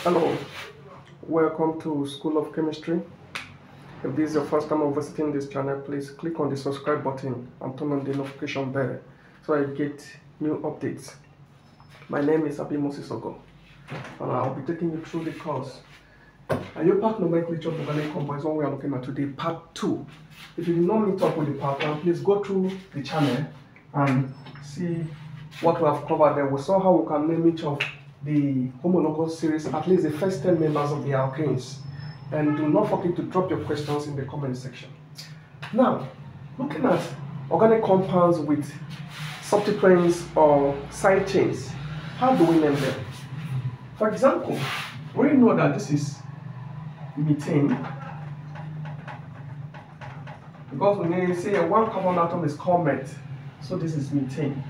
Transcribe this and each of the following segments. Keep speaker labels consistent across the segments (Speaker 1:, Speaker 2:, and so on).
Speaker 1: Hello, welcome to School of Chemistry. If this is your first time of visiting this channel, please click on the subscribe button and turn on the notification bell so I get new updates. My name is Moses Ogo, and I'll be taking you through the course. IUPAC Nomenclature of Organic Compounds, one we are looking at today, part 2. If you did not meet up with the part 1, please go through the channel and see what we have covered there. We saw how we can name each of the homologous series, at least the first 10 members of the alkanes. And do not forget to drop your questions in the comment section. Now, looking at organic compounds with substituents or side chains, how do we name them? For example, we know that this is methane, because we may say one carbon atom is called met, so this is methane.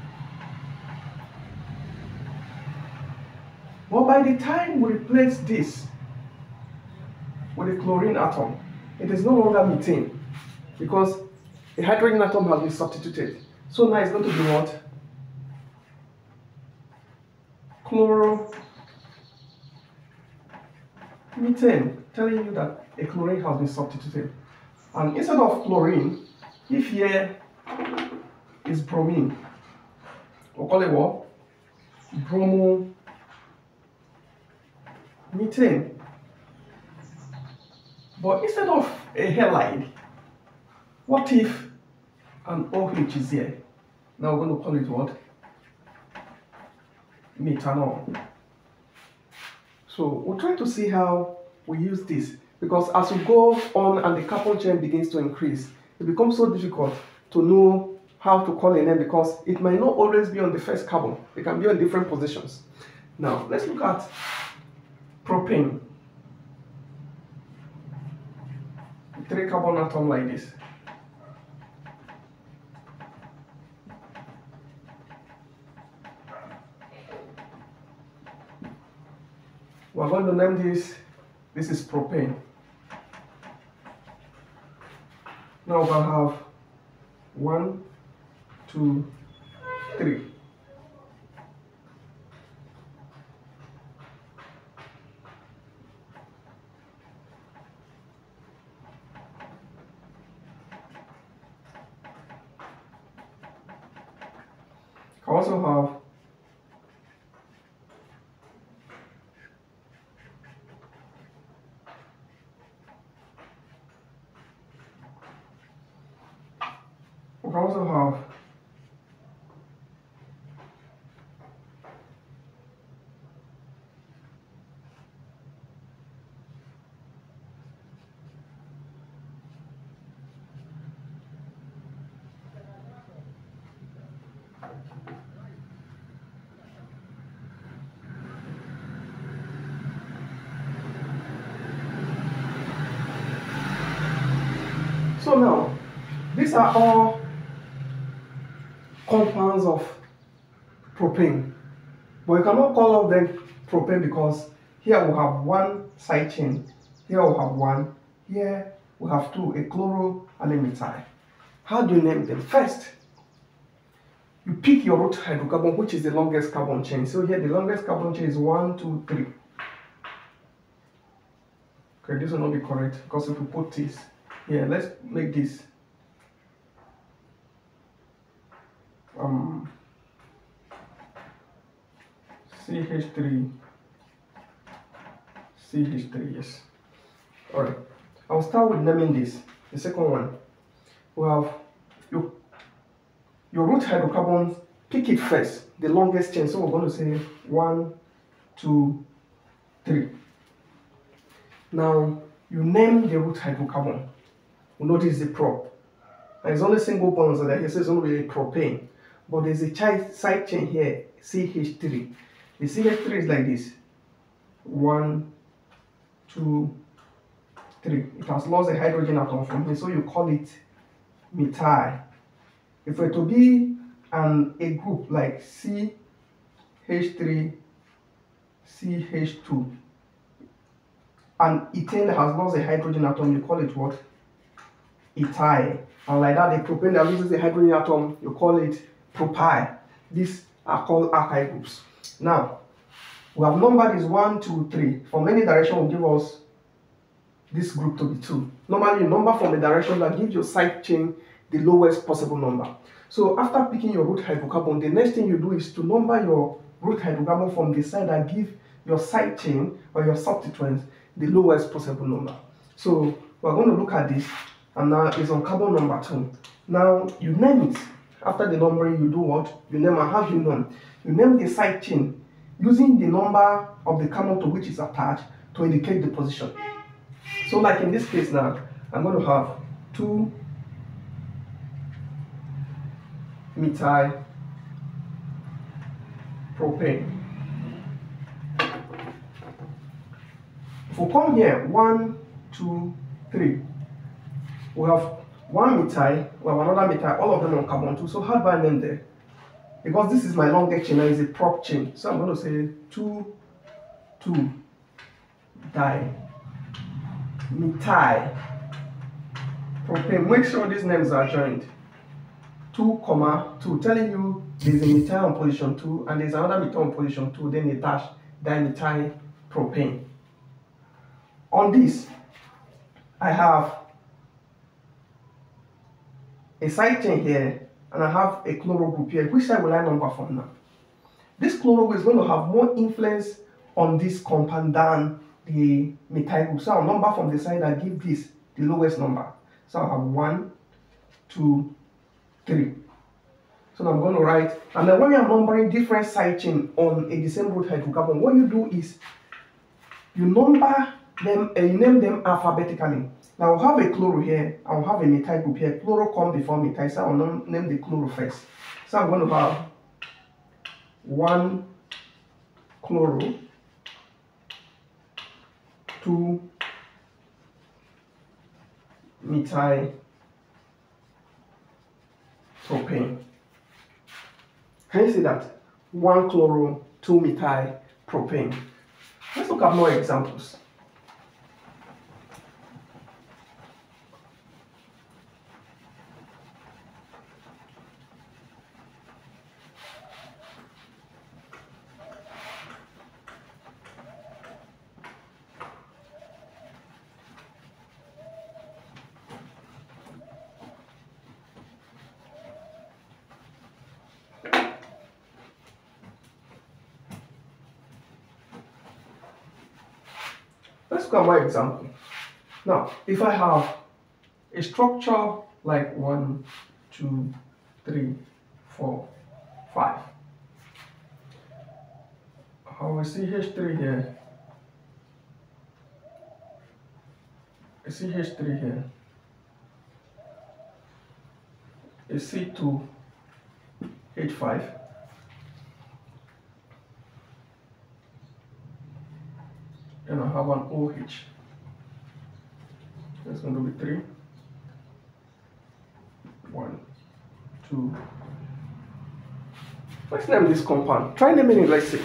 Speaker 1: But by the time we replace this with a chlorine atom, it is no longer methane because a hydrogen atom has been substituted. So now it's going to be what? Chloromethane, telling you that a chlorine has been substituted. And instead of chlorine, if here is bromine, we'll call it what? Bromomethane. But instead of a halide, what if an OH is here? Now we're going to call it what? Methanol. So we'll try to see how we use this, because as we go on and the carbon chain begins to increase, it becomes so difficult to know how to call a name, because it might not always be on the first carbon. It can be on different positions. Now let's look at propane. 3 carbon atom like this. We're going to name this is propane. Now we're going to have 1, 2, 3. I also have So now, these are all compounds of propane, but you cannot call all of them propane because here we have one side chain, here we have one, here we have 2, a chloro and a methyl. How do you name them? First, you pick your root hydrocarbon, which is the longest carbon chain. So here the longest carbon chain is 1, 2, 3. Okay, this will not be correct because if we put this here, let's make this CH3, yes. Alright, I'll start with naming this. The second one, we have your root hydrocarbons, pick it first, the longest chain. So we're going to say 1, 2, 3. Now you name the root hydrocarbon. We notice the prop. And it's only single bonds that here, so it's only propane. But there's a side chain here, CH3. The CH3 is like this. 1, 2, 3. It has lost a hydrogen atom from here, so you call it methyl. If it were to be a group like CH3, CH2, and ethane has lost a hydrogen atom, you call it what? Ethyl. And like that, the propane that loses the hydrogen atom, you call it propyl. These are called alkyl groups. Now, We have numbered is 1, 2, 3. From any direction will give us this group to be 2. Normally, you number from a direction that gives your side chain the lowest possible number. So after picking your root hydrocarbon, the next thing you do is to number your root hydrocarbon from the side that give your side chain or your substituents the lowest possible number. So we're going to look at this, and now it's on carbon number 2. Now you name it. After the numbering, you do what? You name and have you known. You name the side chain using the number of the carbon to which is attached to indicate the position. So like in this case now, I'm going to have 2 methyl propane. If we come here, 1, 2, 3, we have 1 methyl, we have another methyl, all of them on carbon 2. So how do I name them? Because this is my longest chain, it's a prop chain. So I'm going to say 2 di methyl propane. Make sure these names are joined. 2, 2, telling you there's a methyl on position 2 and there's another methyl on position 2, then a dash dimethyl propane. On this, I have a side chain here and I have a chloro group here. Which side will I number from now? This chloro is going to have more influence on this compound than the methyl group. So I'll number from the side that give this the lowest number. So I'll have 1, 2, 3. So I'm going to write, and then when you're numbering different side chain on the same root hydrocarbon, what you do is you number them and you name them alphabetically. Now I'll have a chloro here, I'll have a methyl group here. Chloro come before methyl, so I'll name the chloro first. So I'm going to have 1 chloro, 2 methyl propane. Can you see that? 1 chloro, 2 methyl propane. Let's look at more examples. Let's look at my example. Now, if I have a structure like 1, 2, 3, 4, 5, I will see H3 here, a CH3 here, a C2, H5, and I have an OH. That's going to be 3. 1, 2. Let's name this compound. Try naming it, let's see.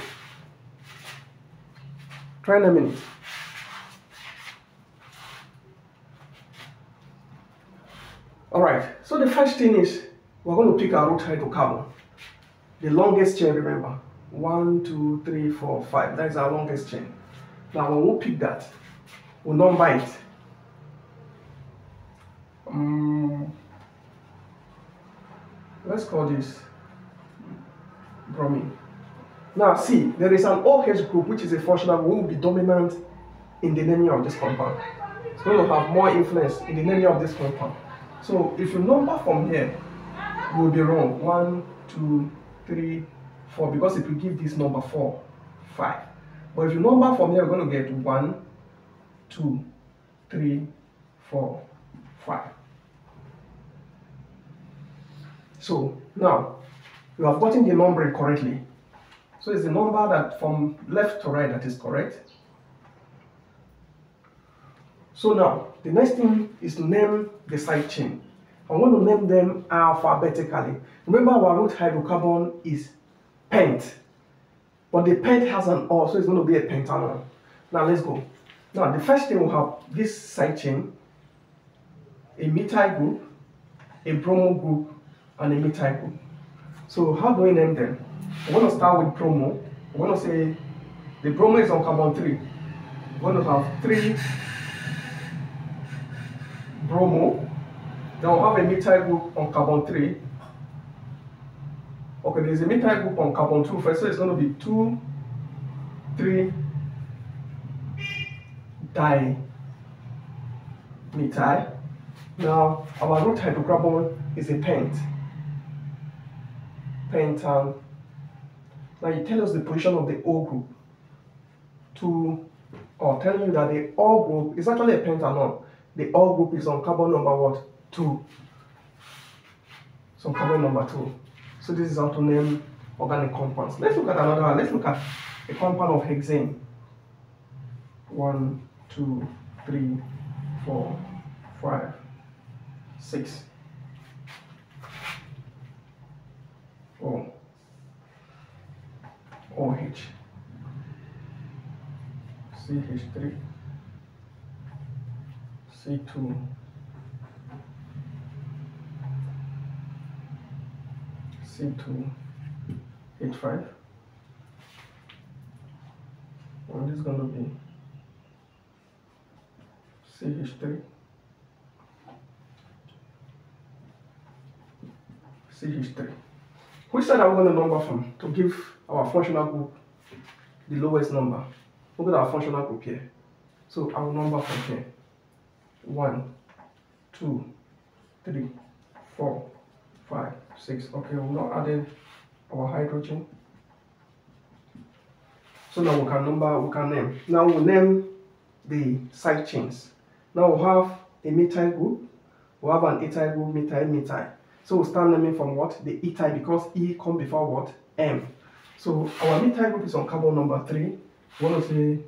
Speaker 1: Try naming it. Alright, so the first thing is we're going to pick our root hydrocarbon. The longest chain, remember. 1, 2, 3, 4, 5. That is our longest chain. Now when we pick that, we'll number it. Let's call this bromine. Now see, there is an OH group which is a functional group will be dominant in the naming of this compound. It's going to have more influence in the naming of this compound. So if you number from here, you will be wrong. 1, 2, 3, 4, because it will give this number 4, 5. But if you number from here, you're going to get 1, 2, 3, 4, 5. So now you have gotten the numbering correctly. So it's the number that from left to right that is correct. So now the next thing is to name the side chain. I want to name them alphabetically. Remember our root hydrocarbon is pent. But the pent has an O, so it's going to be a pentanol. Now let's go. Now the first thing we'll have this side chain, a methyl group, a bromo group, and a methyl group. So how do we name them? We're going to start with bromo. We're going to say The bromo is on carbon 3. We're going to have 3 bromo. Then we'll have a methyl group on carbon 3. Okay, there's a methyl group on carbon 2 first, so it's going to be 2, 3 dimethyl. Now, our root hydrocarbon is a pentan. Now, you tell us the position of the O group telling you that the O group is actually a pentanol. The O group is on carbon number what? 2. So carbon number 2. So this is how to name organic compounds. Let's look at another one. Let's look at a compound of hexane. 1, 2, 3, 4, 5, 6. OH, CH3, C2, H5. And this is going to be CH3, CH3. Which side are we going to number from to give our functional group the lowest number? Look at our functional group here. So I will number from here. 1, 2, 3, 4, 5, 6. Okay, we're not adding our hydrogen. So now we can name. Now we'll name the side chains. Now we'll have a methyl group. We'll have an ethyl group, methyl. So we'll start naming from what? The ethyl, because E comes before what? M. So our methyl group is on carbon number 3. We want to say